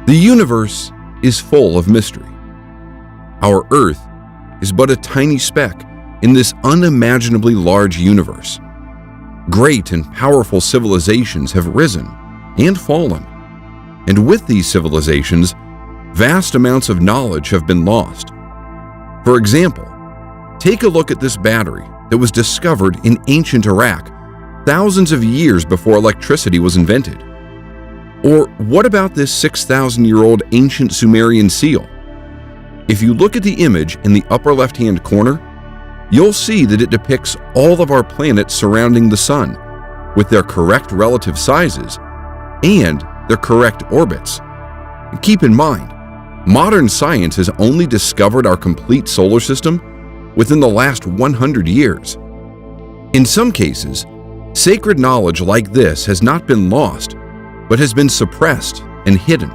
The universe is full of mystery. Our Earth is but a tiny speck in this unimaginably large universe. Great and powerful civilizations have risen and fallen, and with these civilizations, vast amounts of knowledge have been lost. For example, take a look at this battery that was discovered in ancient Iraq thousands of years before electricity was invented. Or what about this 6,000-year-old ancient Sumerian seal? If you look at the image in the upper left-hand corner, you'll see that it depicts all of our planets surrounding the Sun, with their correct relative sizes and their correct orbits. Keep in mind, modern science has only discovered our complete solar system within the last 100 years. In some cases, sacred knowledge like this has not been lost, but has been suppressed and hidden.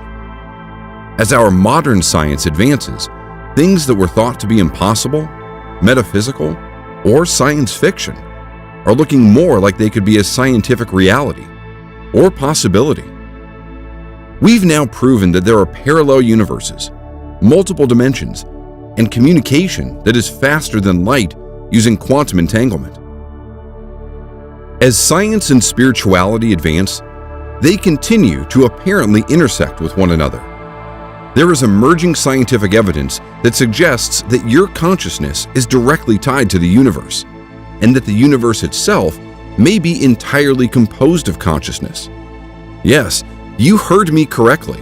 As our modern science advances, things that were thought to be impossible, metaphysical, or science fiction are looking more like they could be a scientific reality or possibility. We've now proven that there are parallel universes, multiple dimensions, and communication that is faster than light using quantum entanglement. As science and spirituality advance, they continue to apparently intersect with one another. There is emerging scientific evidence that suggests that your consciousness is directly tied to the universe, and that the universe itself may be entirely composed of consciousness. Yes, you heard me correctly.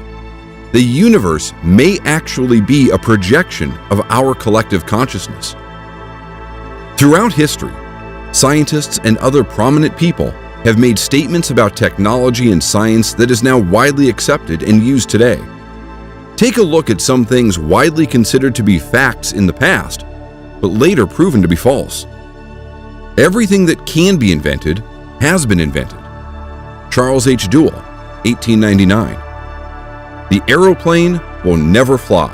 The universe may actually be a projection of our collective consciousness. Throughout history, scientists and other prominent people have made statements about technology and science that is now widely accepted and used today. Take a look at some things widely considered to be facts in the past, but later proven to be false. Everything that can be invented has been invented. Charles H. Duell, 1899. The aeroplane will never fly.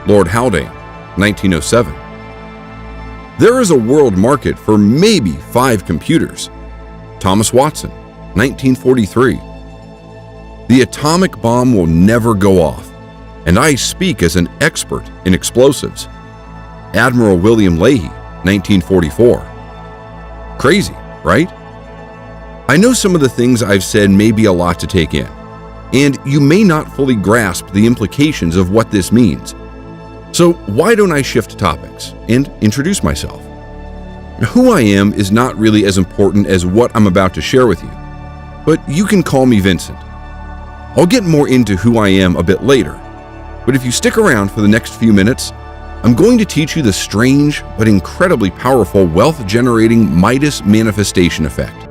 Lord Haldane, 1907. There is a world market for maybe 5 computers. Thomas Watson, 1943. The atomic bomb will never go off, and I speak as an expert in explosives. Admiral William Leahy, 1944. Crazy, right? I know some of the things I've said may be a lot to take in, and you may not fully grasp the implications of what this means. So why don't I shift topics and introduce myself? Who I am is not really as important as what I'm about to share with you, but you can call me Vincent. I'll get more into who I am a bit later, but if you stick around for the next few minutes, I'm going to teach you the strange but incredibly powerful wealth-generating Midas manifestation effect.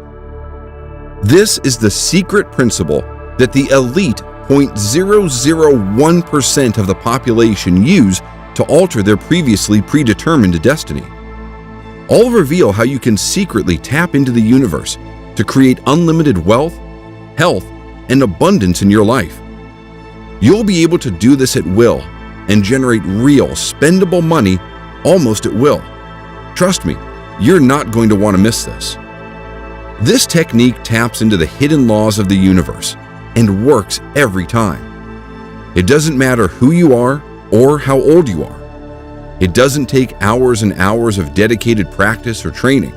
This is the secret principle that the elite 0.001% of the population use to alter their previously predetermined destiny. I'll reveal how you can secretly tap into the universe to create unlimited wealth, health, and abundance in your life. You'll be able to do this at will and generate real, spendable money almost at will. Trust me, you're not going to want to miss this. This technique taps into the hidden laws of the universe and works every time. It doesn't matter who you are or how old you are. It doesn't take hours and hours of dedicated practice or training.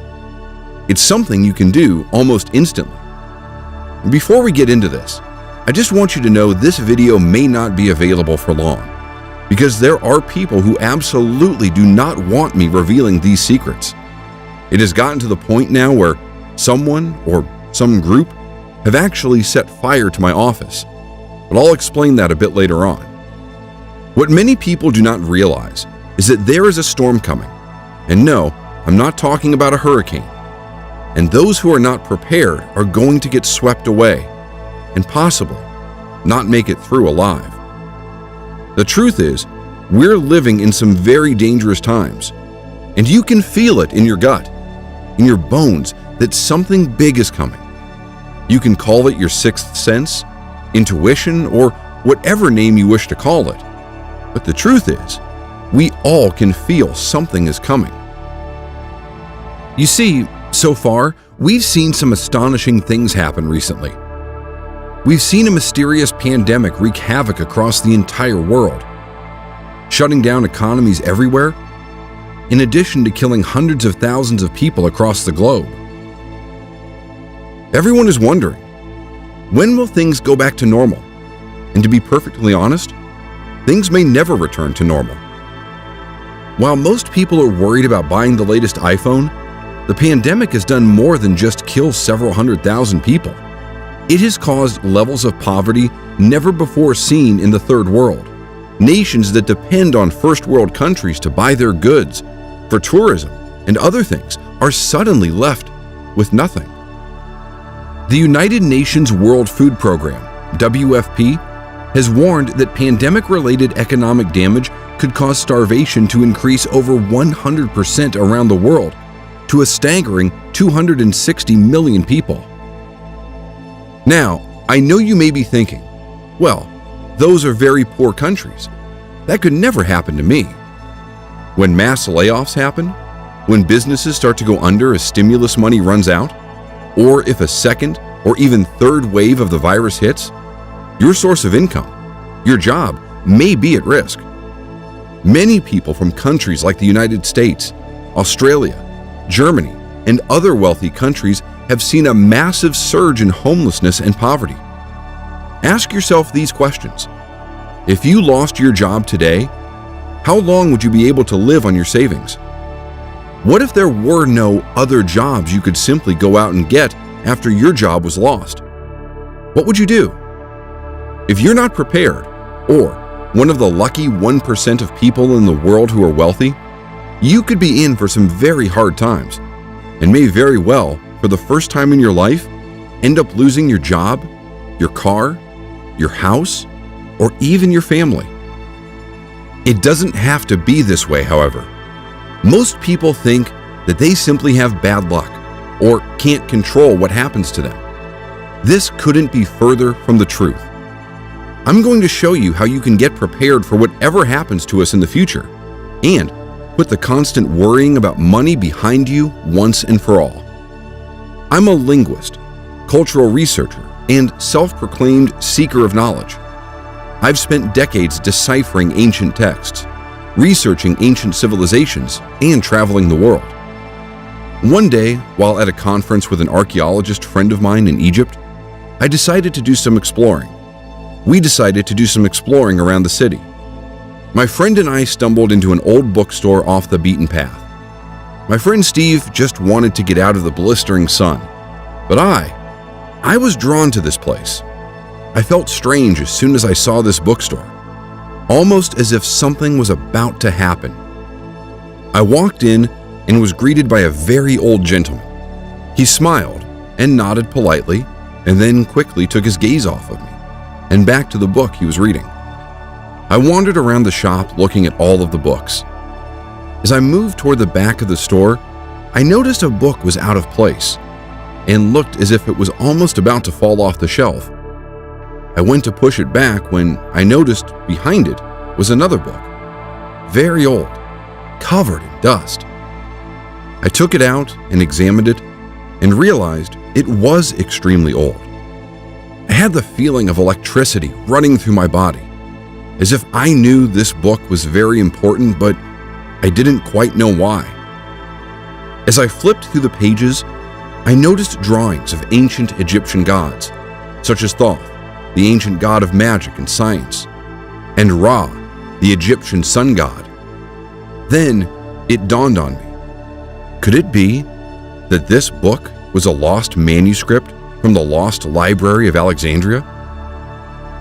It's something you can do almost instantly. Before we get into this, I just want you to know this video may not be available for long, because there are people who absolutely do not want me revealing these secrets. It has gotten to the point now where someone or some group have actually set fire to my office, but I'll explain that a bit later on. What many people do not realize is that there is a storm coming, and no, I'm not talking about a hurricane, and those who are not prepared are going to get swept away and possibly not make it through alive. The truth is, we're living in some very dangerous times, and you can feel it in your gut, in your bones, that something big is coming. You can call it your sixth sense, intuition, or whatever name you wish to call it. But the truth is, we all can feel something is coming. You see, so far, we've seen some astonishing things happen recently. We've seen a mysterious pandemic wreak havoc across the entire world, shutting down economies everywhere, in addition to killing hundreds of thousands of people across the globe. Everyone is wondering, when will things go back to normal? And to be perfectly honest, things may never return to normal. While most people are worried about buying the latest iPhone, the pandemic has done more than just kill several 100,000 people. It has caused levels of poverty never before seen in the third world. Nations that depend on first world countries to buy their goods, for tourism, and other things are suddenly left with nothing. The United Nations World Food Program, WFP, has warned that pandemic-related economic damage could cause starvation to increase over 100% around the world to a staggering 260 million people. Now, I know you may be thinking, well, those are very poor countries. That could never happen to me. When mass layoffs happen, when businesses start to go under as stimulus money runs out, or if a second or even third wave of the virus hits, your source of income, your job, may be at risk. Many people from countries like the United States, Australia, Germany, and other wealthy countries have seen a massive surge in homelessness and poverty. Ask yourself these questions. If you lost your job today, how long would you be able to live on your savings? What if there were no other jobs you could simply go out and get after your job was lost? What would you do? If you're not prepared, or one of the lucky 1% of people in the world who are wealthy, you could be in for some very hard times, and may very well, for the first time in your life, end up losing your job, your car, your house, or even your family. It doesn't have to be this way, however. Most people think that they simply have bad luck or can't control what happens to them. This couldn't be further from the truth. I'm going to show you how you can get prepared for whatever happens to us in the future and put the constant worrying about money behind you once and for all. I'm a linguist, cultural researcher, and self-proclaimed seeker of knowledge. I've spent decades deciphering ancient texts, researching ancient civilizations, and traveling the world. One day, while at a conference with an archaeologist friend of mine in Egypt, I decided to do some exploring. We decided to do some exploring around the city. My friend and I stumbled into an old bookstore off the beaten path. My friend Steve just wanted to get out of the blistering sun, but I was drawn to this place. I felt strange as soon as I saw this bookstore, almost as if something was about to happen. I walked in and was greeted by a very old gentleman. He smiled and nodded politely, and then quickly took his gaze off of me and back to the book he was reading. I wandered around the shop looking at all of the books. As I moved toward the back of the store, I noticed a book was out of place and looked as if it was almost about to fall off the shelf. I went to push it back when I noticed behind it was another book, very old, covered in dust. I took it out and examined it and realized it was extremely old. I had the feeling of electricity running through my body, as if I knew this book was very important, but I didn't quite know why. As I flipped through the pages, I noticed drawings of ancient Egyptian gods, such as Thoth, the ancient god of magic and science, and Ra, the Egyptian sun god. Then it dawned on me. Could it be that this book was a lost manuscript from the lost Library of Alexandria?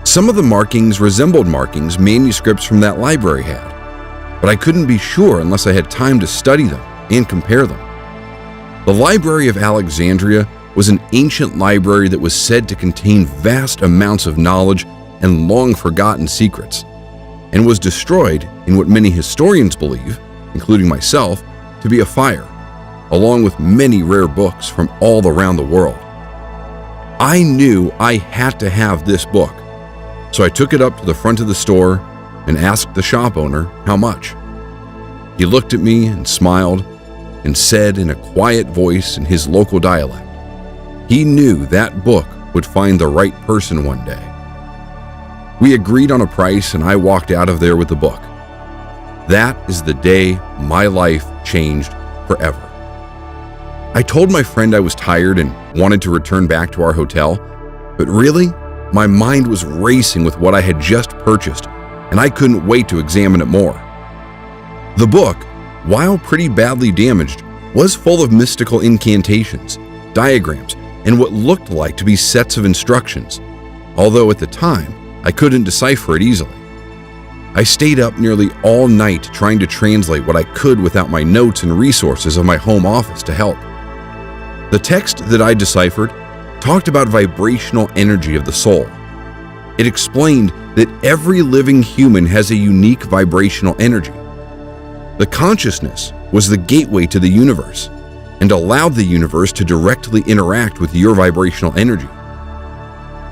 Some of the markings resembled markings manuscripts from that library had, but I couldn't be sure unless I had time to study them and compare them. The Library of Alexandria was an ancient library that was said to contain vast amounts of knowledge and long-forgotten secrets, and was destroyed in what many historians believe, including myself, to be a fire, along with many rare books from all around the world. I knew I had to have this book, so I took it up to the front of the store and asked the shop owner how much. He looked at me and smiled and said in a quiet voice in his local dialect, he knew that book would find the right person one day. We agreed on a price and I walked out of there with the book. That is the day my life changed forever. I told my friend I was tired and wanted to return back to our hotel, but really, my mind was racing with what I had just purchased, and I couldn't wait to examine it more. The book, while pretty badly damaged, was full of mystical incantations, diagrams, and what looked like to be sets of instructions, although at the time, I couldn't decipher it easily. I stayed up nearly all night trying to translate what I could without my notes and resources of my home office to help. The text that I deciphered talked about vibrational energy of the soul. It explained that every living human has a unique vibrational energy. The consciousness was the gateway to the universe and allowed the universe to directly interact with your vibrational energy.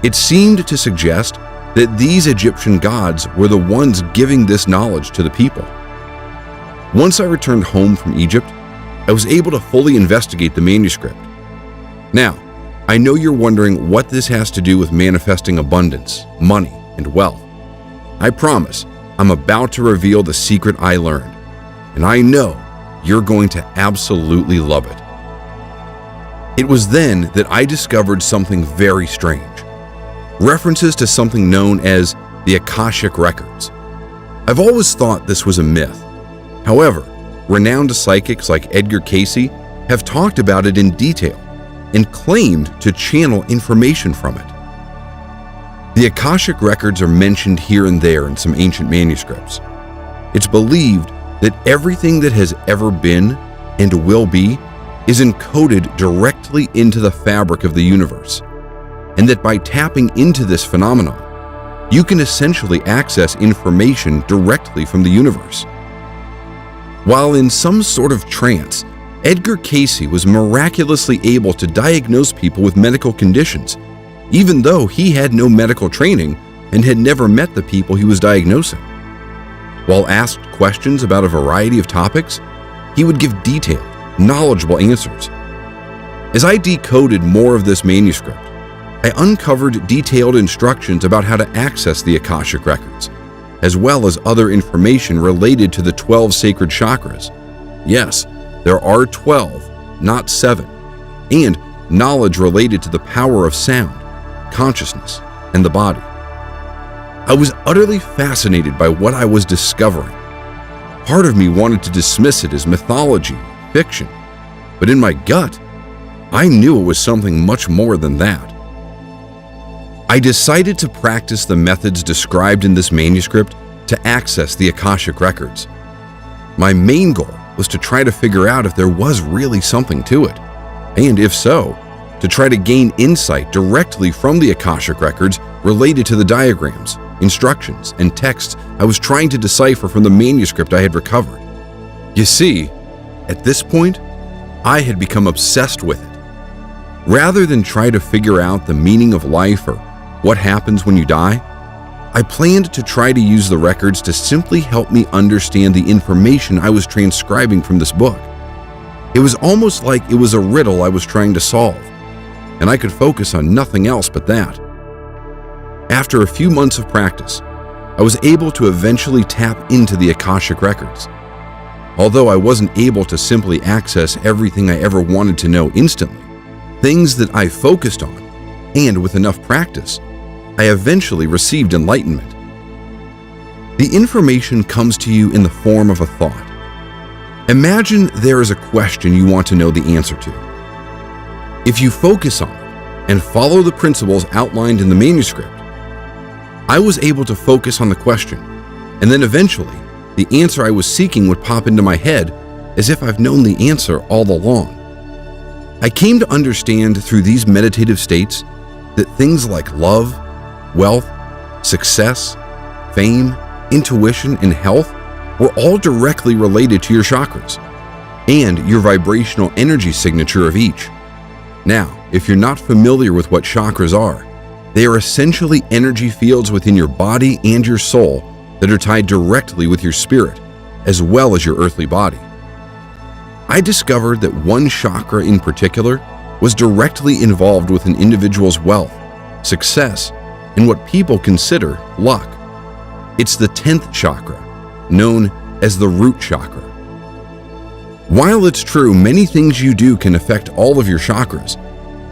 It seemed to suggest that these Egyptian gods were the ones giving this knowledge to the people. Once I returned home from Egypt, I was able to fully investigate the manuscript. Now, I know you're wondering what this has to do with manifesting abundance, money, and wealth. I promise I'm about to reveal the secret I learned, and I know you're going to absolutely love it. It was then that I discovered something very strange. References to something known as the Akashic Records. I've always thought this was a myth. However, renowned psychics like Edgar Cayce have talked about it in detail and claimed to channel information from it. The Akashic Records are mentioned here and there in some ancient manuscripts. It's believed that everything that has ever been and will be is encoded directly into the fabric of the universe, and that by tapping into this phenomenon, you can essentially access information directly from the universe. While in some sort of trance, Edgar Cayce was miraculously able to diagnose people with medical conditions, even though he had no medical training and had never met the people he was diagnosing. While asked questions about a variety of topics, he would give detailed, knowledgeable answers. As I decoded more of this manuscript, I uncovered detailed instructions about how to access the Akashic Records, as well as other information related to the 12 sacred chakras. Yes, there are 12, not 7, and knowledge related to the power of sound, consciousness, and the body. I was utterly fascinated by what I was discovering. Part of me wanted to dismiss it as mythology, fiction, but in my gut, I knew it was something much more than that. I decided to practice the methods described in this manuscript to access the Akashic Records. My main goal was to try to figure out if there was really something to it, and if so, to try to gain insight directly from the Akashic Records related to the diagrams, instructions, and texts I was trying to decipher from the manuscript I had recovered. You see, at this point, I had become obsessed with it. Rather than try to figure out the meaning of life or what happens when you die, I planned to try to use the records to simply help me understand the information I was transcribing from this book. It was almost like it was a riddle I was trying to solve, and I could focus on nothing else but that. After a few months of practice, I was able to eventually tap into the Akashic Records. Although I wasn't able to simply access everything I ever wanted to know instantly, things that I focused on, and with enough practice, I eventually received enlightenment. The information comes to you in the form of a thought. Imagine there is a question you want to know the answer to. If you focus on it and follow the principles outlined in the manuscript, I was able to focus on the question, and then eventually, the answer I was seeking would pop into my head as if I've known the answer all along. I came to understand through these meditative states that things like love, wealth, success, fame, intuition, and health were all directly related to your chakras and your vibrational energy signature of each. Now, if you're not familiar with what chakras are, they are essentially energy fields within your body and your soul that are tied directly with your spirit, as well as your earthly body. I discovered that one chakra in particular was directly involved with an individual's wealth, success, and what people consider luck. It's the 10th chakra, known as the root chakra. While it's true many things you do can affect all of your chakras,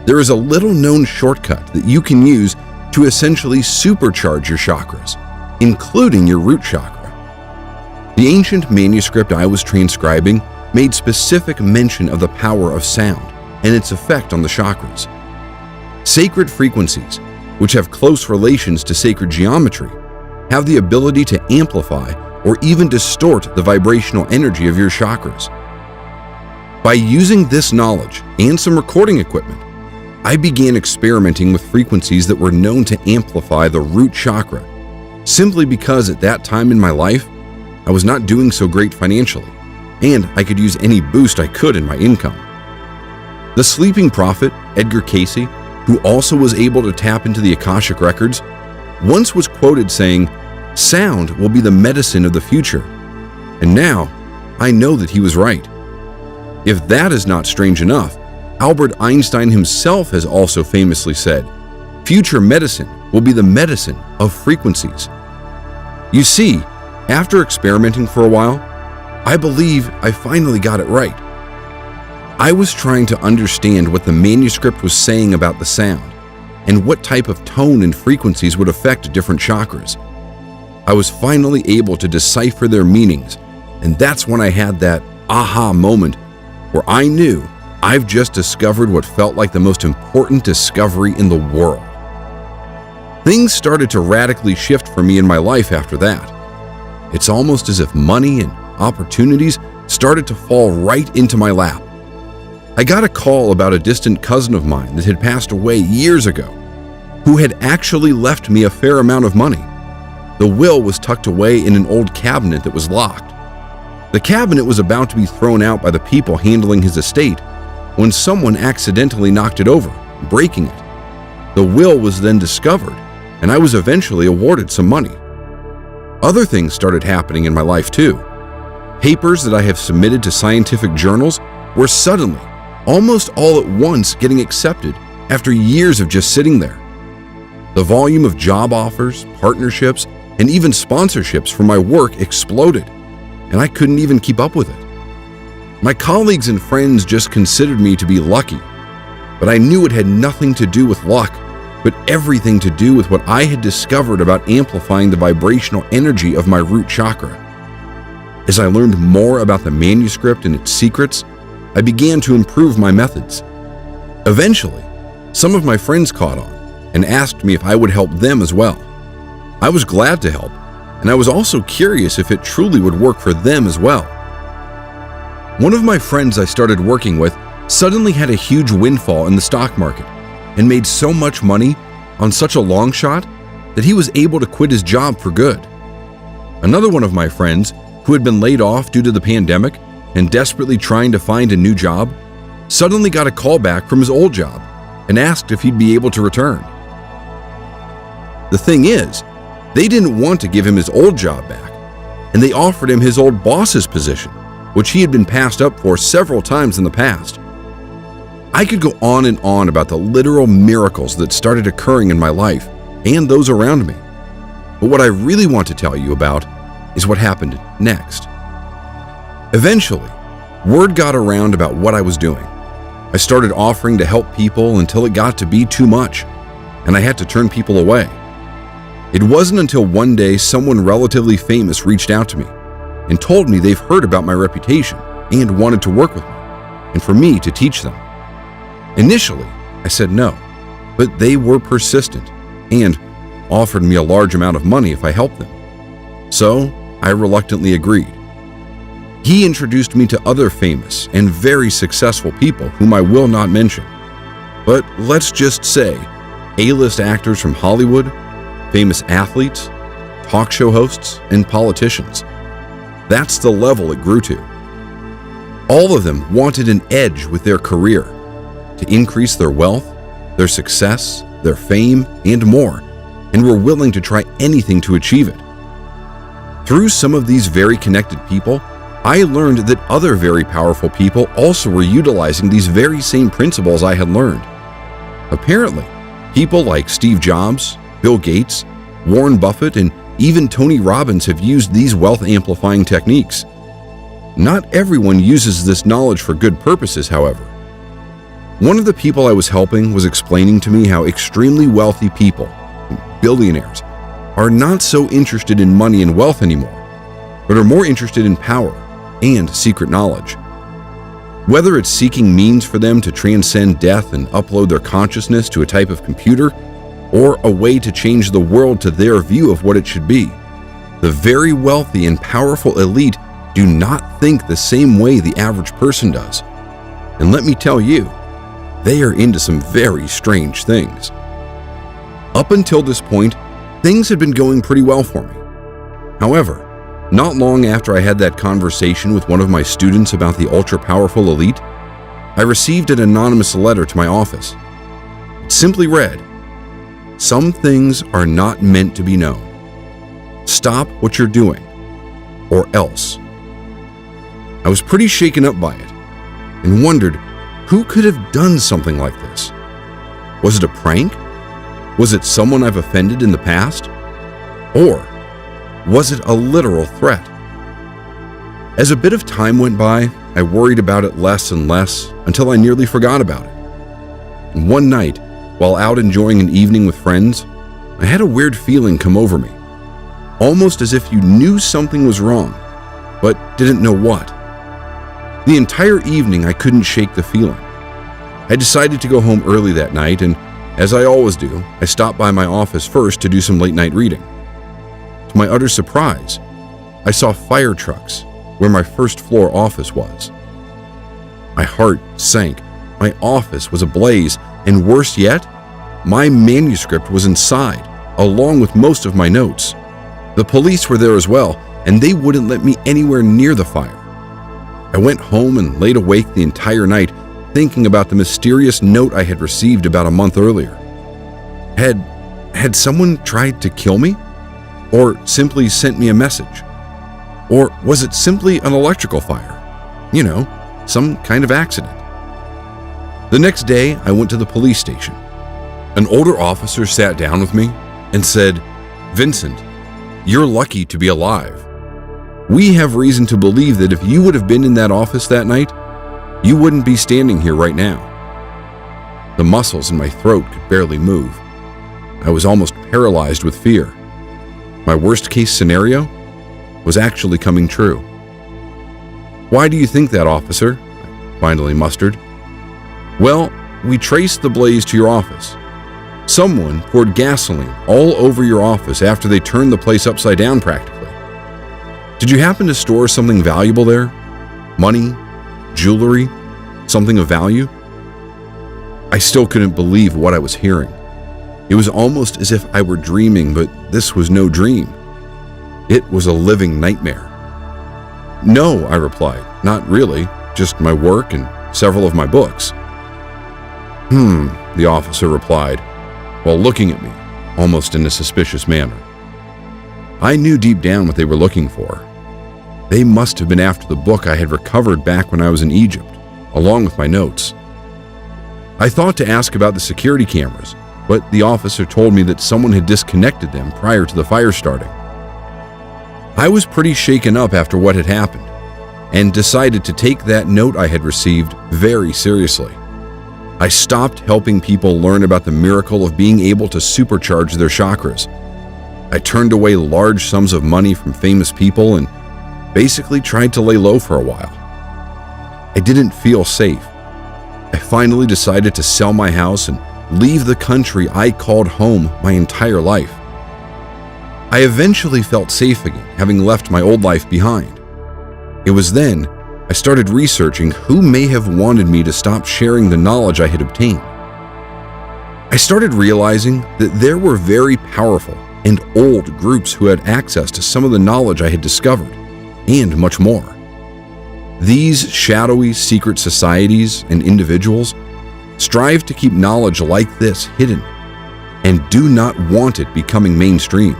there is a little-known shortcut that you can use to essentially supercharge your chakras, including your root chakra. The ancient manuscript I was transcribing made specific mention of the power of sound and its effect on the chakras. Sacred frequencies, which have close relations to sacred geometry, have the ability to amplify or even distort the vibrational energy of your chakras. By using this knowledge and some recording equipment, I began experimenting with frequencies that were known to amplify the root chakra, simply because at that time in my life, I was not doing so great financially, and I could use any boost I could in my income. The sleeping prophet, Edgar Cayce, who also was able to tap into the Akashic records, once was quoted saying, "Sound will be the medicine of the future." And now, I know that he was right. If that is not strange enough, Albert Einstein himself has also famously said, "Future medicine will be the medicine of frequencies." You see, after experimenting for a while, I believe I finally got it right. I was trying to understand what the manuscript was saying about the sound and what type of tone and frequencies would affect different chakras. I was finally able to decipher their meanings, and that's when I had that aha moment where I knew I've just discovered what felt like the most important discovery in the world. Things started to radically shift for me in my life after that. It's almost as if money and opportunities started to fall right into my lap. I got a call about a distant cousin of mine that had passed away years ago, who had actually left me a fair amount of money. The will was tucked away in an old cabinet that was locked. The cabinet was about to be thrown out by the people handling his estate when someone accidentally knocked it over, breaking it. The will was then discovered, and I was eventually awarded some money. Other things started happening in my life too. Papers that I have submitted to scientific journals were suddenly, almost all at once, getting accepted after years of just sitting there. The volume of job offers, partnerships, and even sponsorships for my work exploded, and I couldn't even keep up with it. My colleagues and friends just considered me to be lucky, but I knew it had nothing to do with luck, but everything to do with what I had discovered about amplifying the vibrational energy of my root chakra. As I learned more about the manuscript and its secrets, I began to improve my methods. Eventually, some of my friends caught on and asked me if I would help them as well. I was glad to help, and I was also curious if it truly would work for them as well. One of my friends I started working with suddenly had a huge windfall in the stock market and made so much money on such a long shot that he was able to quit his job for good. Another one of my friends, who had been laid off due to the pandemic and desperately trying to find a new job, suddenly got a call back from his old job and asked if he'd be able to return. The thing is, they didn't want to give him his old job back, and they offered him his old boss's position, which he had been passed up for several times in the past. I could go on and on about the literal miracles that started occurring in my life and those around me. But what I really want to tell you about is what happened next. Eventually, word got around about what I was doing. I started offering to help people until it got to be too much, and I had to turn people away. It wasn't until one day someone relatively famous reached out to me and told me they've heard about my reputation and wanted to work with me, and for me to teach them. Initially, I said no, but they were persistent and offered me a large amount of money if I helped them. So I reluctantly agreed. He introduced me to other famous and very successful people whom I will not mention. But let's just say A-list actors from Hollywood, famous athletes, talk show hosts, and politicians. That's the level it grew to. All of them wanted an edge with their career, to increase their wealth, their success, their fame, and more, and were willing to try anything to achieve it. Through some of these very connected people, I learned that other very powerful people also were utilizing these very same principles I had learned. Apparently, People like Steve Jobs, Bill Gates, Warren Buffett, and even Tony Robbins have used these wealth-amplifying techniques. Not everyone uses this knowledge for good purposes, however. One of the people I was helping was explaining to me how extremely wealthy people, billionaires, are not so interested in money and wealth anymore, but are more interested in power and secret knowledge. Whether it's seeking means for them to transcend death and upload their consciousness to a type of computer, or a way to change the world to their view of what it should be, the very wealthy and powerful elite do not think the same way the average person does. And let me tell you, they are into some very strange things. Up until this point, things had been going pretty well for me. However, not long after I had that conversation with one of my students about the ultra-powerful elite, I received an anonymous letter to my office. It simply read, "Some things are not meant to be known. Stop what you're doing, or else." I was pretty shaken up by it and wondered who could have done something like this. Was it a prank? Was it someone I've offended in the past? Or was it a literal threat? As a bit of time went by, I worried about it less and less until I nearly forgot about it. And one night, while out enjoying an evening with friends, I had a weird feeling come over me, almost as if you knew something was wrong, but didn't know what. The entire evening I couldn't shake the feeling. I decided to go home early that night, and as I always do, I stopped by my office first to do some late-night reading. To my utter surprise, I saw fire trucks where my first-floor office was. My heart sank. My office was ablaze, and worse yet, my manuscript was inside, along with most of my notes. The police were there as well, and they wouldn't let me anywhere near the fire. I went home and laid awake the entire night, thinking about the mysterious note I had received about a month earlier. Had someone tried to kill me? Or simply sent me a message? Or was it simply an electrical fire? You know, some kind of accident. The next day, I went to the police station. An older officer sat down with me and said, "Vincent, you're lucky to be alive. We have reason to believe that if you would have been in that office that night, you wouldn't be standing here right now." The muscles in my throat could barely move. I was almost paralyzed with fear. My worst-case scenario was actually coming true. "Why do you think that, officer?" I finally mustered. "Well, we traced the blaze to your office. Someone poured gasoline all over your office after they turned the place upside down practically. Did you happen to store something valuable there? Money? Jewelry? Something of value?" I still couldn't believe what I was hearing. It was almost as if I were dreaming, but this was no dream. It was a living nightmare. "No," I replied, "not really, just my work and several of my books." The officer replied, while looking at me, almost in a suspicious manner. I knew deep down what they were looking for. They must have been after the book I had recovered back when I was in Egypt, along with my notes. I thought to ask about the security cameras, but the officer told me that someone had disconnected them prior to the fire starting. I was pretty shaken up after what had happened, and decided to take that note I had received very seriously. I stopped helping people learn about the miracle of being able to supercharge their chakras. I turned away large sums of money from famous people and basically tried to lay low for a while. I didn't feel safe. I finally decided to sell my house and leave the country I called home my entire life. I eventually felt safe again, having left my old life behind. It was then I started researching who may have wanted me to stop sharing the knowledge I had obtained. I started realizing that there were very powerful and old groups who had access to some of the knowledge I had discovered, and much more. These shadowy secret societies and individuals strive to keep knowledge like this hidden and do not want it becoming mainstream.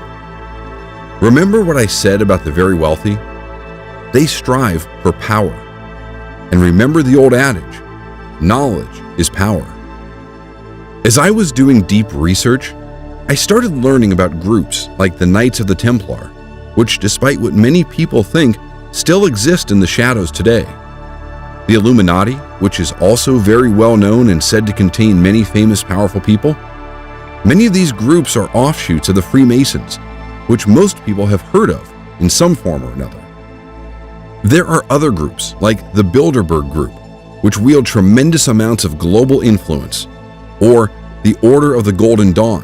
Remember what I said about the very wealthy? They strive for power. And remember the old adage, knowledge is power. As I was doing deep research, I started learning about groups like the Knights of the Templar, which, despite what many people think, still exist in the shadows today. The Illuminati, which is also very well known and said to contain many famous, powerful people. Many of these groups are offshoots of the Freemasons, which most people have heard of in some form or another. There are other groups like the Bilderberg Group, which wield tremendous amounts of global influence, or the Order of the Golden Dawn,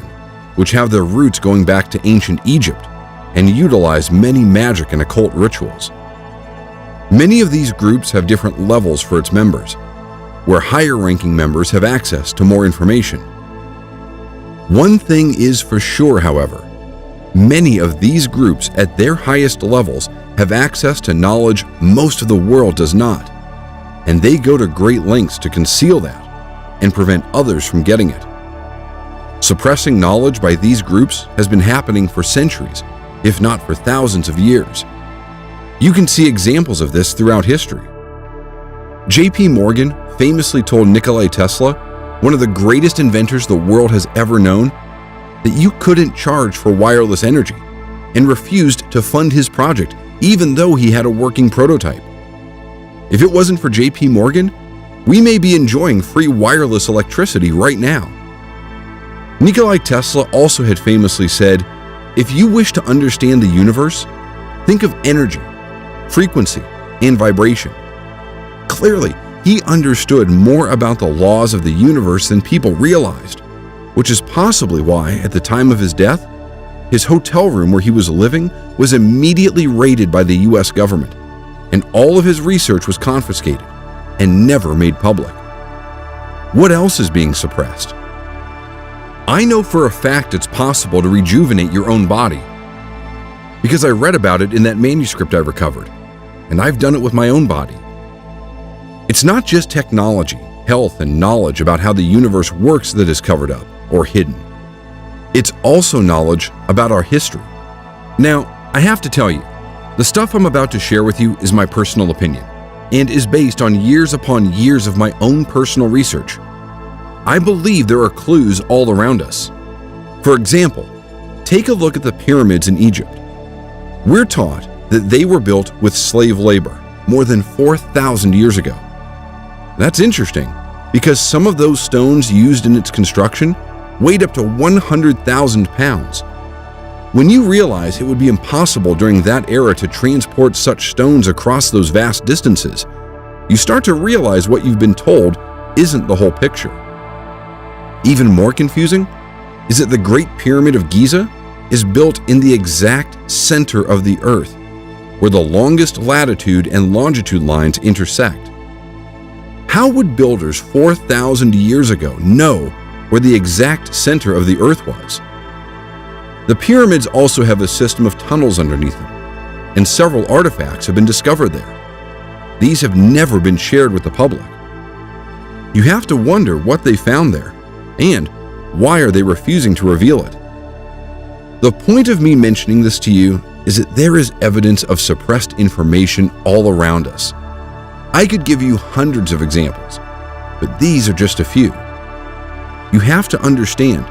which have their roots going back to ancient Egypt and utilize many magic and occult rituals. Many of these groups have different levels for its members, where higher-ranking members have access to more information. One thing is for sure, however, many of these groups at their highest levels have access to knowledge most of the world does not, and they go to great lengths to conceal that and prevent others from getting it. Suppressing knowledge by these groups has been happening for centuries, if not for thousands of years. You can see examples of this throughout history. J.P. Morgan famously told Nikola Tesla, one of the greatest inventors the world has ever known, that you couldn't charge for wireless energy, and refused to fund his project even though he had a working prototype. If it wasn't for J.P. Morgan, we may be enjoying free wireless electricity right now. Nikola Tesla also had famously said, "If you wish to understand the universe, think of energy, frequency, and vibration." Clearly, he understood more about the laws of the universe than people realized, which is possibly why, at the time of his death, his hotel room where he was living was immediately raided by the US government, and all of his research was confiscated and never made public. What else is being suppressed? I know for a fact it's possible to rejuvenate your own body, because I read about it in that manuscript I recovered, and I've done it with my own body. It's not just technology, health, and knowledge about how the universe works that is covered up or hidden. It's also knowledge about our history. Now, I have to tell you, the stuff I'm about to share with you is my personal opinion and is based on years upon years of my own personal research. I believe there are clues all around us. For example, take a look at the pyramids in Egypt. We're taught that they were built with slave labor more than 4,000 years ago. That's interesting because some of those stones used in its construction weighed up to 100,000 pounds. When you realize it would be impossible during that era to transport such stones across those vast distances, you start to realize what you've been told isn't the whole picture. Even more confusing is that the Great Pyramid of Giza is built in the exact center of the Earth, where the longest latitude and longitude lines intersect. How would builders 4,000 years ago know where the exact center of the Earth was? The pyramids also have a system of tunnels underneath them, and several artifacts have been discovered there. These have never been shared with the public. You have to wonder what they found there, and why are they refusing to reveal it? The point of me mentioning this to you is that there is evidence of suppressed information all around us. I could give you hundreds of examples, but these are just a few. You have to understand,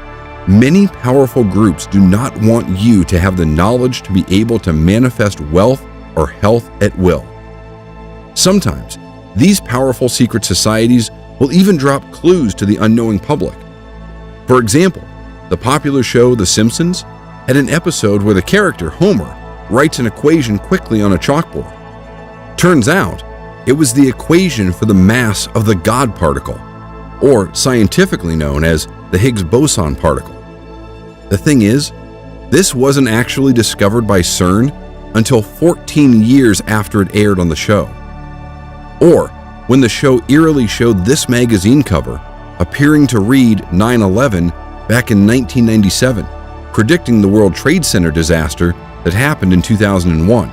many powerful groups do not want you to have the knowledge to be able to manifest wealth or health at will. Sometimes, these powerful secret societies will even drop clues to the unknowing public. For example, the popular show The Simpsons had an episode where the character Homer writes an equation quickly on a chalkboard. Turns out, it was the equation for the mass of the God particle, or scientifically known as the Higgs boson particle. The thing is, this wasn't actually discovered by CERN until 14 years after it aired on the show. Or when the show eerily showed this magazine cover appearing to read 9/11 back in 1997, predicting the World Trade Center disaster that happened in 2001.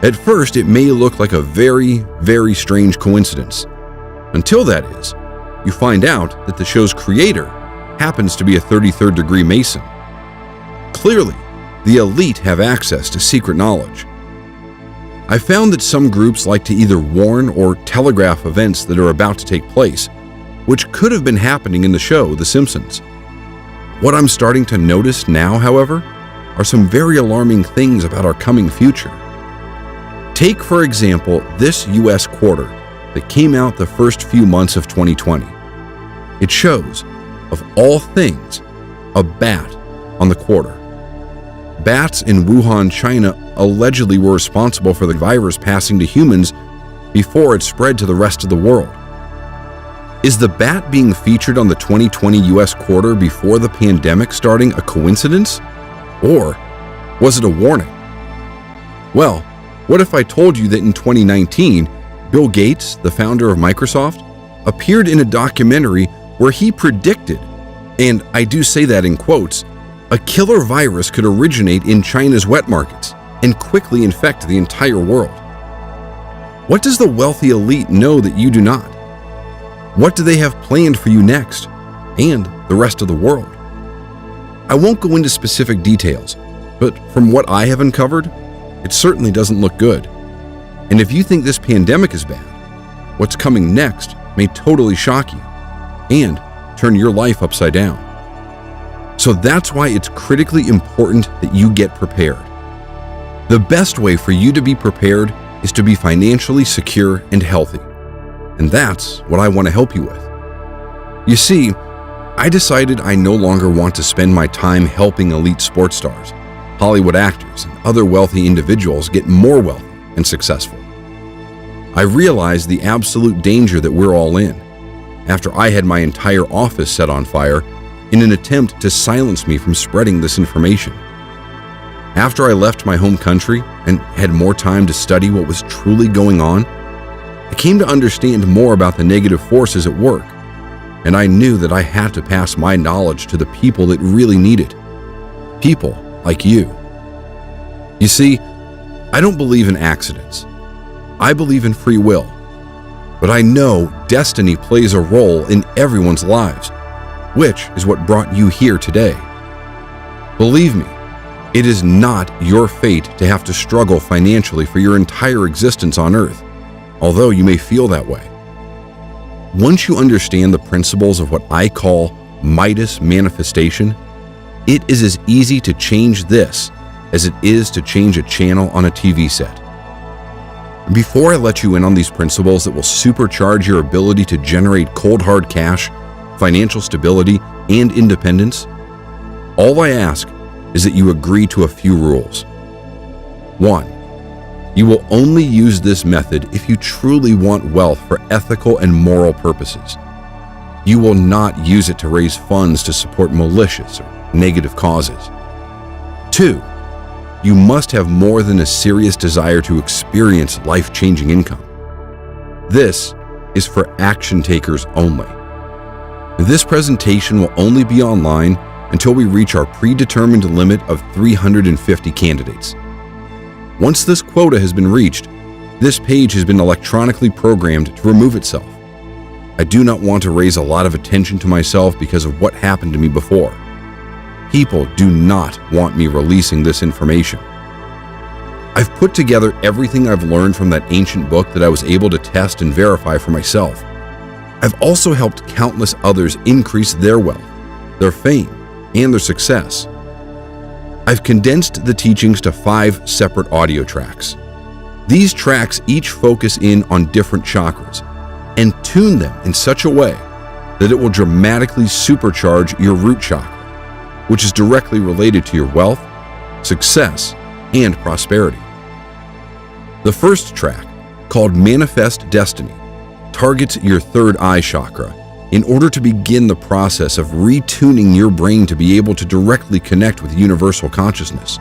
At first, it may look like a very, very strange coincidence. Until that is, you find out that the show's creator happens to be a 33rd degree Mason. Clearly, the elite have access to secret knowledge. I found that some groups like to either warn or telegraph events that are about to take place, which could have been happening in the show The Simpsons. What I'm starting to notice now, however, are some very alarming things about our coming future. Take, for example, this US quarter that came out the first few months of 2020. It shows, of all things, a bat on the quarter. Bats in Wuhan, China allegedly were responsible for the virus passing to humans before it spread to the rest of the world. Is the bat being featured on the 2020 US quarter before the pandemic starting a coincidence? Or was it a warning? Well, what if I told you that in 2019, Bill Gates, the founder of Microsoft, appeared in a documentary where he predicted, and I do say that in quotes, a killer virus could originate in China's wet markets and quickly infect the entire world. What does the wealthy elite know that you do not? What do they have planned for you next, and the rest of the world? I won't go into specific details, but from what I have uncovered, it certainly doesn't look good. And if you think this pandemic is bad, what's coming next may totally shock you and turn your life upside down. So that's why it's critically important that you get prepared. The best way for you to be prepared is to be financially secure and healthy. And that's what I want to help you with. You see, I decided I no longer want to spend my time helping elite sports stars, Hollywood actors, and other wealthy individuals get more wealthy and successful. I realized the absolute danger that we're all in after I had my entire office set on fire in an attempt to silence me from spreading this information. After I left my home country and had more time to study what was truly going on, I came to understand more about the negative forces at work, and I knew that I had to pass my knowledge to the people that really need it. People like you. You see, I don't believe in accidents. I believe in free will. But I know destiny plays a role in everyone's lives, which is what brought you here today. Believe me, it is not your fate to have to struggle financially for your entire existence on Earth, although you may feel that way. Once you understand the principles of what I call Midas manifestation, it is as easy to change this as it is to change a channel on a TV set. Before I let you in on these principles that will supercharge your ability to generate cold hard cash, financial stability, and independence, all I ask is that you agree to a few rules. 1. You will only use this method if you truly want wealth for ethical and moral purposes. You will not use it to raise funds to support malicious or negative causes. 2. You must have more than a serious desire to experience life-changing income. This is for action takers only. This presentation will only be online until we reach our predetermined limit of 350 candidates. Once this quota has been reached, this page has been electronically programmed to remove itself. I do not want to raise a lot of attention to myself because of what happened to me before. People do not want me releasing this information. I've put together everything I've learned from that ancient book that I was able to test and verify for myself. I've also helped countless others increase their wealth, their fame, and their success. I've condensed the teachings to 5 separate audio tracks. These tracks each focus in on different chakras and tune them in such a way that it will dramatically supercharge your root chakra, which is directly related to your wealth, success, and prosperity. The first track, called Manifest Destiny, targets your third eye chakra in order to begin the process of retuning your brain to be able to directly connect with universal consciousness.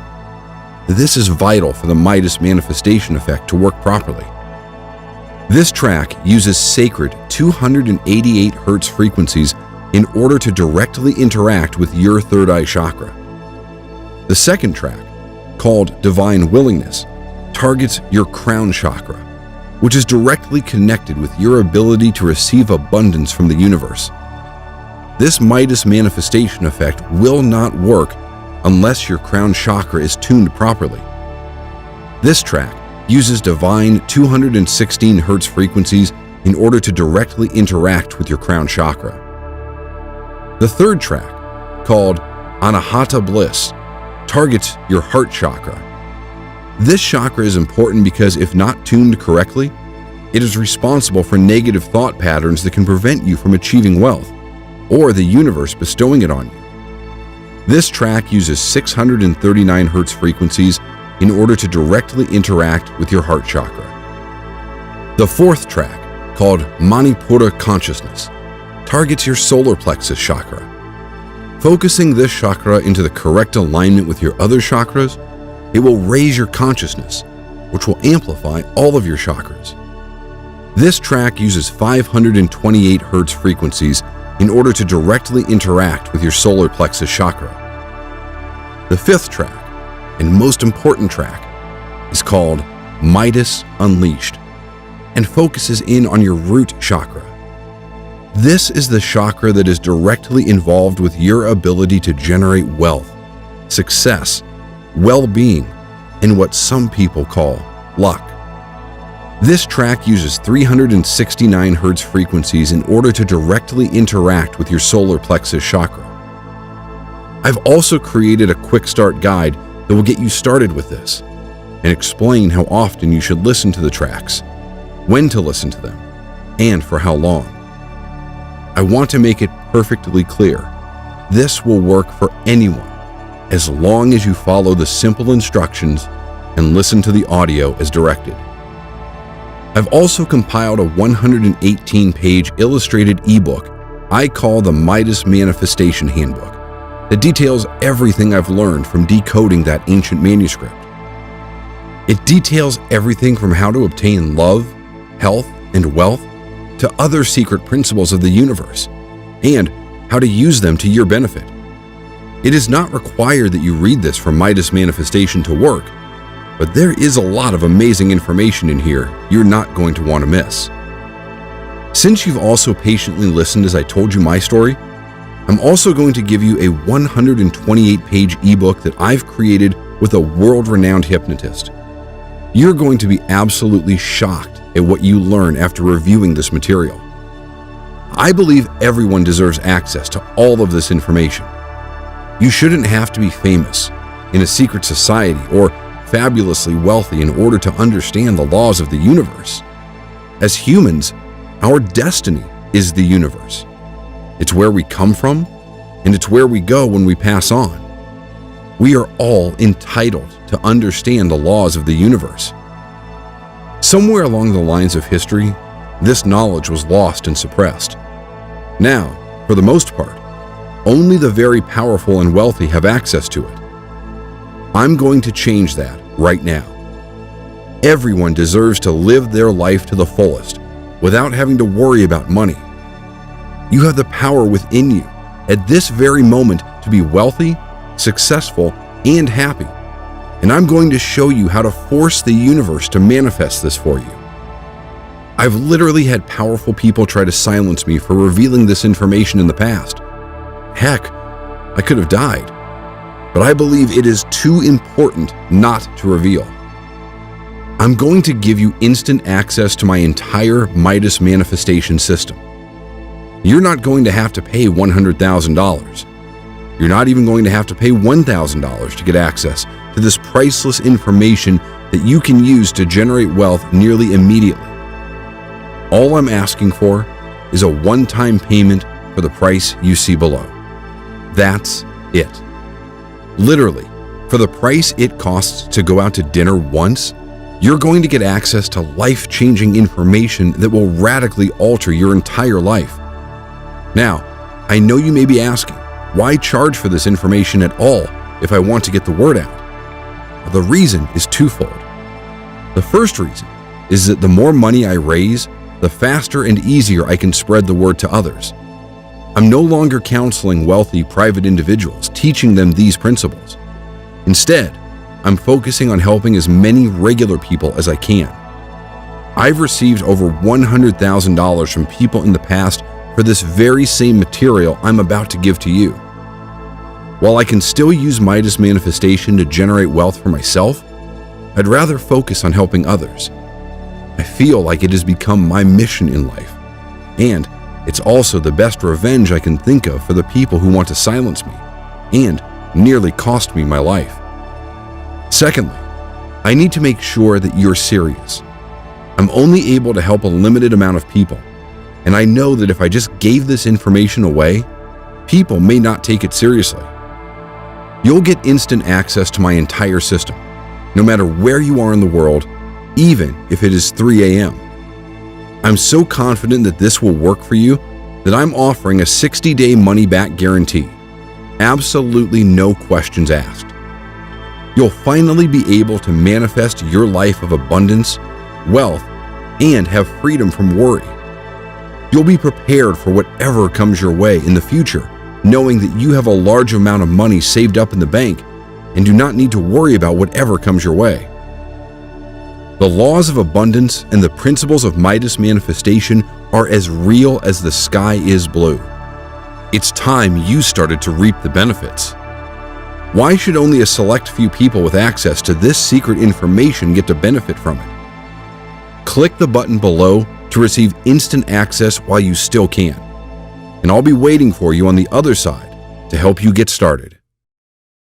This is vital for the Midas manifestation effect to work properly. This track uses sacred 288 Hz frequencies in order to directly interact with your third eye chakra. The second track, called Divine Willingness, targets your crown chakra, which is directly connected with your ability to receive abundance from the universe. This Midas manifestation effect will not work unless your crown chakra is tuned properly. This track uses divine 216 Hz frequencies in order to directly interact with your crown chakra. The third track, called Anahata Bliss, targets your heart chakra. This chakra is important because if not tuned correctly, it is responsible for negative thought patterns that can prevent you from achieving wealth or the universe bestowing it on you. This track uses 639 Hz frequencies in order to directly interact with your heart chakra. The fourth track, called Manipura Consciousness, targets your solar plexus chakra. Focusing this chakra into the correct alignment with your other chakras, it will raise your consciousness, which will amplify all of your chakras. This track uses 528 Hz frequencies in order to directly interact with your solar plexus chakra. The fifth track, and most important track, is called Midas Unleashed and focuses in on your root chakra. This is the chakra that is directly involved with your ability to generate wealth, success, well-being, and what some people call luck. This track uses 369 Hz frequencies in order to directly interact with your solar plexus chakra. I've also created a quick start guide that will get you started with this and explain how often you should listen to the tracks, when to listen to them, and for how long. I want to make it perfectly clear. This will work for anyone as long as you follow the simple instructions and listen to the audio as directed. I've also compiled a 118-page illustrated ebook I call the Midas Manifestation Handbook that details everything I've learned from decoding that ancient manuscript. It details everything from how to obtain love, health, and wealth to other secret principles of the universe and how to use them to your benefit. It is not required that you read this for Midas Manifestation to work, but there is a lot of amazing information in here you're not going to want to miss. Since you've also patiently listened as I told you my story, I'm also going to give you a 128-page ebook that I've created with a world-renowned hypnotist. You're going to be absolutely shocked at what you learn after reviewing this material. I believe everyone deserves access to all of this information. You shouldn't have to be famous, in a secret society, or fabulously wealthy in order to understand the laws of the universe. As humans, our destiny is the universe. It's where we come from, and it's where we go when we pass on. We are all entitled to understand the laws of the universe. Somewhere along the lines of history, this knowledge was lost and suppressed. Now, for the most part, only the very powerful and wealthy have access to it. I'm going to change that right now. Everyone deserves to live their life to the fullest without having to worry about money. You have the power within you at this very moment to be wealthy, successful, and happy. And I'm going to show you how to force the universe to manifest this for you. I've literally had powerful people try to silence me for revealing this information in the past. Heck, I could have died. But I believe it is too important not to reveal. I'm going to give you instant access to my entire Midas manifestation system. You're not going to have to pay $100,000. You're not even going to have to pay $1,000 to get access to this priceless information that you can use to generate wealth nearly immediately. All I'm asking for is a one-time payment for the price you see below. That's it. Literally, for the price it costs to go out to dinner once, you're going to get access to life-changing information that will radically alter your entire life. Now, I know you may be asking, why charge for this information at all if I want to get the word out? The reason is twofold. The first reason is that the more money I raise, the faster and easier I can spread the word to others. I'm no longer counseling wealthy private individuals, teaching them these principles. Instead, I'm focusing on helping as many regular people as I can. I've received over $100,000 from people in the past for this very same material I'm about to give to you. While I can still use Midas Manifestation to generate wealth for myself, I'd rather focus on helping others. I I feel like it has become my mission in life, and it's also the best revenge I can think of for the people who want to silence me and nearly cost me my life. Secondly, I need to make sure that you're serious. I'm only able to help a limited amount of people, and I know that if I just gave this information away, people may not take it seriously. You'll get instant access to my entire system, no matter where you are in the world, even if it is 3 a.m. I'm so confident that this will work for you that I'm offering a 60-day money-back guarantee. Absolutely no questions asked. You'll finally be able to manifest your life of abundance, wealth, and have freedom from worry. You'll be prepared for whatever comes your way in the future, knowing that you have a large amount of money saved up in the bank and do not need to worry about whatever comes your way. The laws of abundance and the principles of Midas manifestation are as real as the sky is blue. It's time you started to reap the benefits. Why should only a select few people with access to this secret information get to benefit from it? Click the button below to receive instant access while you still can, and I'll be waiting for you on the other side to help you get started.